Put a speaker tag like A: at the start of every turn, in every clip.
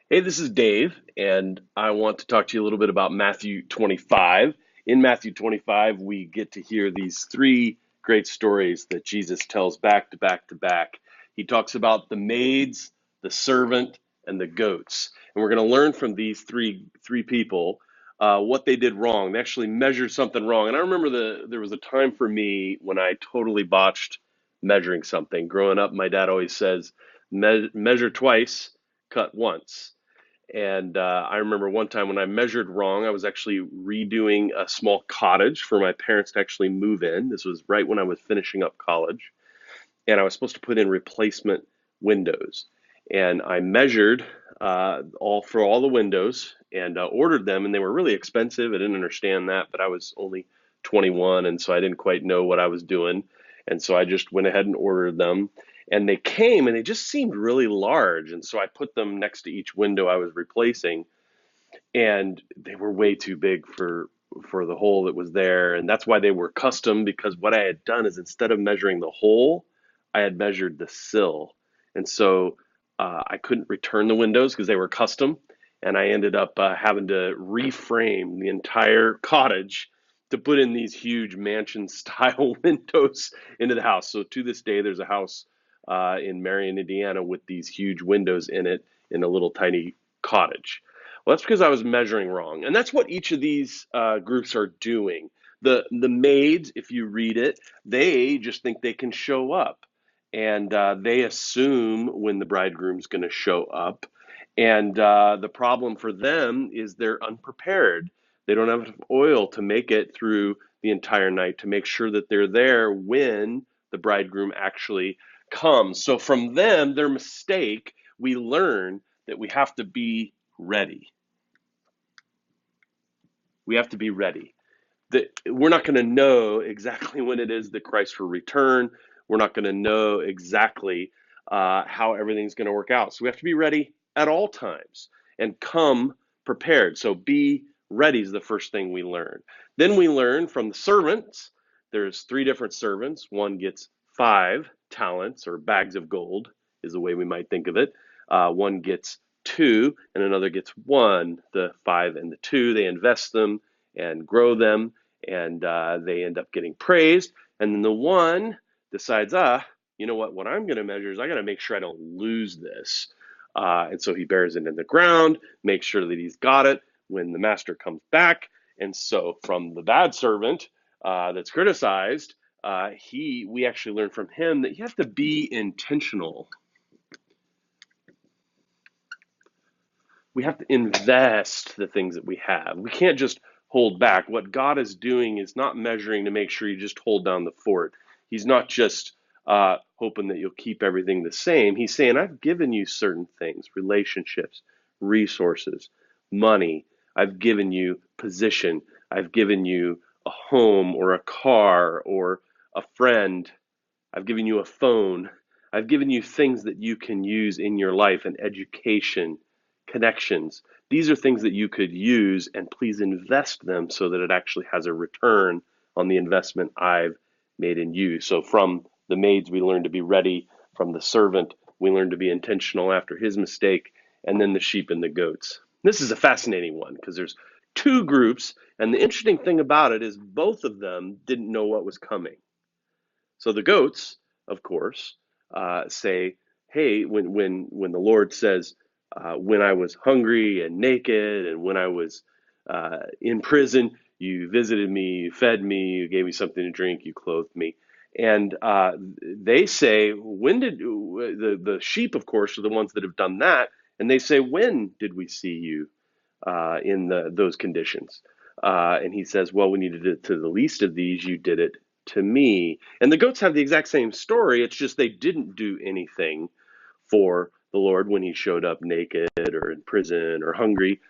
A: Hey, this is Dave, and I want to talk to you a little bit about Matthew 25. In Matthew 25, we get to hear these three great stories that Jesus tells back to back to back. He talks about the maids, the servant, and the goats. And we're going to learn from these three people what they did wrong. They actually measured something wrong. And I remember there was a time for me when I totally botched measuring something. Growing up, my dad always says, measure twice, cut once. And I remember one time when I measured wrong, I was actually redoing a small cottage for my parents to actually move in. This was right when I was finishing up college. And I was supposed to put in replacement windows. And I measured all the windows and ordered them, and they were really expensive. I didn't understand that, but I was only 21, and so I didn't quite know what I was doing. And so I just went ahead and ordered them. And they came, and they just seemed really large. And so I put them next to each window I was replacing, and they were way too big for the hole that was there. And that's why they were custom, because what I had done is instead of measuring the hole, I had measured the sill. And so I couldn't return the windows because they were custom, and I ended up having to reframe the entire cottage to put in these huge mansion style windows into the house. So to this day, there's a house in Marion, Indiana, with these huge windows in it in a little tiny cottage. Well, that's because I was measuring wrong, and that's what each of these groups are doing. The maids, if you read it, they just think they can show up, and they assume when the bridegroom's going to show up. And the problem for them is they're unprepared. They don't have enough oil to make it through the entire night to make sure that they're there when the bridegroom actually comes. So from them, their mistake, we learn that we have to be ready. We have to be ready. That we're not going to know exactly when it is that Christ will return. We're not going to know exactly how everything's going to work out. So we have to be ready at all times and come prepared. So be ready is the first thing we learn. Then we learn from the servants. There's three different servants. One gets 5 talents or bags of gold, is the way we might think of it. One gets two, and another gets one. The five and the two, they invest them and grow them, and they end up getting praised. And then the one decides, you know what I'm going to measure is I got to make sure I don't lose this. And so he buries it in the ground, makes sure that he's got it when the master comes back. And so from the bad servant that's criticized, we actually learn from him that you have to be intentional. We have to invest the things that we have. We can't just hold back. What God is doing is not measuring to make sure you just hold down the fort. He's not just hoping that you'll keep everything the same. He's saying, I've given you certain things, relationships, resources, money. I've given you position. I've given you a home or a car or a friend. I've given you a phone. I've given you things that you can use in your life and education, connections. These are things that you could use, and please invest them so that it actually has a return on the investment I've made in you. So from the maids, we learn to be ready. From the servant, we learn to be intentional after his mistake. And then the sheep and the goats. This is a fascinating one because there's two groups, and the interesting thing about it is both of them didn't know what was coming. So the goats, of course, say, "Hey, when the Lord says, when I was hungry and naked, and when I was in prison, you visited me, you fed me, you gave me something to drink, you clothed me." And they say, "When did the sheep, of course, are the ones that have done that?" And they say, "When did we see you in those conditions?" And he says, "Well, when you did it to the least of these, you did it to me." And the goats have the exact same story. It's just they didn't do anything for the Lord when he showed up naked or in prison or hungry.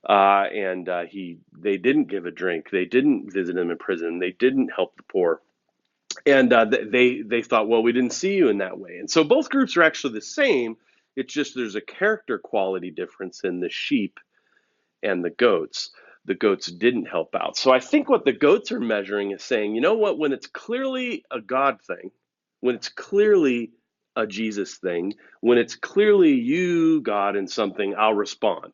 A: And they didn't give a drink. They didn't visit him in prison. They didn't help the poor. And they thought, well, we didn't see you in that way. And so both groups are actually the same. It's just there's a character quality difference in the sheep and the goats didn't help out. So I think what the goats are measuring is saying, you know what, when it's clearly a God thing, when it's clearly a Jesus thing. When it's clearly you, God, in something, I'll respond.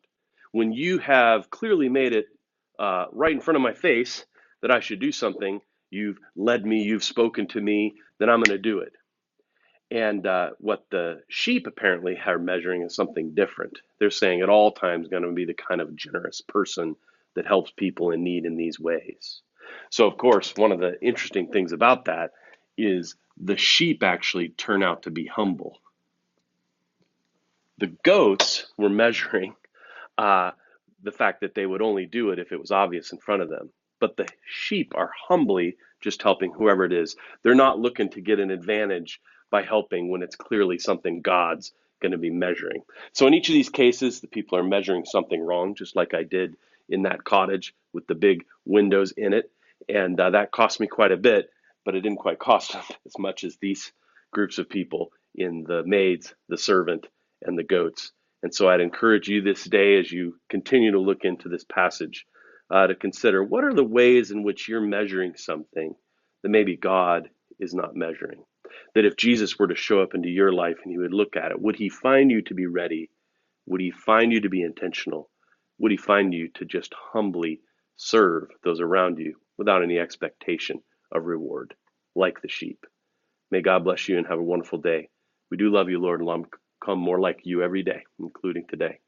A: When you have clearly made it right in front of my face that I should do something, you've led me, you've spoken to me, then I'm going to do it. And what the sheep apparently are measuring is something different. They're saying at all times going to be the kind of generous person that helps people in need in these ways. So, of course, one of the interesting things about that is the sheep actually turn out to be humble. The goats were measuring uh, the fact that they would only do it if it was obvious in front of them. But the sheep are humbly just helping whoever it is. They're not looking to get an advantage by helping when it's clearly something God's going to be measuring. So in each of these cases, the people are measuring something wrong, just like I did in that cottage with the big windows in it. And that cost me quite a bit, but it didn't quite cost them as much as these groups of people in the maids, the servant, and the goats. And so I'd encourage you this day as you continue to look into this passage to consider what are the ways in which you're measuring something that maybe God is not measuring. That if Jesus were to show up into your life and he would look at it, would he find you to be ready? Would he find you to be intentional? Would he find you to just humbly serve those around you without any expectation of reward, like the sheep? May God bless you and have a wonderful day. We do love you, Lord, and long become more like you every day, including today.